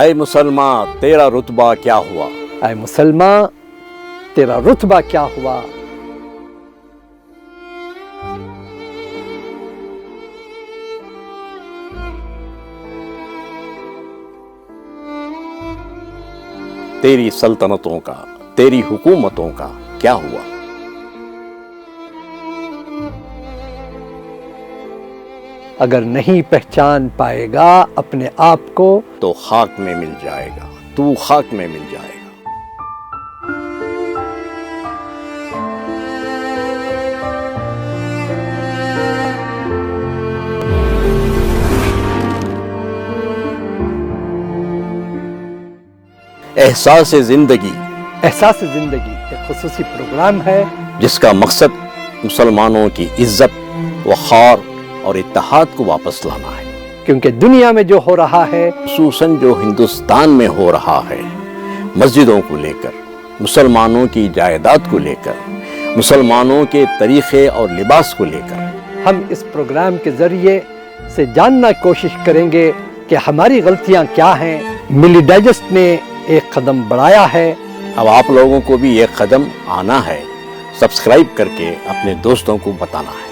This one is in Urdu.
اے مسلمان تیرا رتبہ کیا ہوا؟ اے مسلمان تیرا رتبہ کیا ہوا؟ تیری سلطنتوں کا، تیری حکومتوں کا کیا ہوا؟ اگر نہیں پہچان پائے گا اپنے آپ کو تو خاک میں مل جائے گا، تو خاک میں مل جائے گا۔ احساس زندگی احساس زندگی ایک خصوصی پروگرام ہے جس کا مقصد مسلمانوں کی عزت وقار اور اتحاد کو واپس لانا ہے، کیونکہ دنیا میں جو ہو رہا ہے، خصوصاً جو ہندوستان میں ہو رہا ہے، مسجدوں کو لے کر، مسلمانوں کی جائیداد کو لے کر، مسلمانوں کے طریقے اور لباس کو لے کر، ہم اس پروگرام کے ذریعے سے جاننا کوشش کریں گے کہ ہماری غلطیاں کیا ہیں۔ ملی ڈائجسٹ نے ایک قدم بڑھایا ہے، اب آپ لوگوں کو بھی ایک قدم آنا ہے، سبسکرائب کر کے اپنے دوستوں کو بتانا ہے۔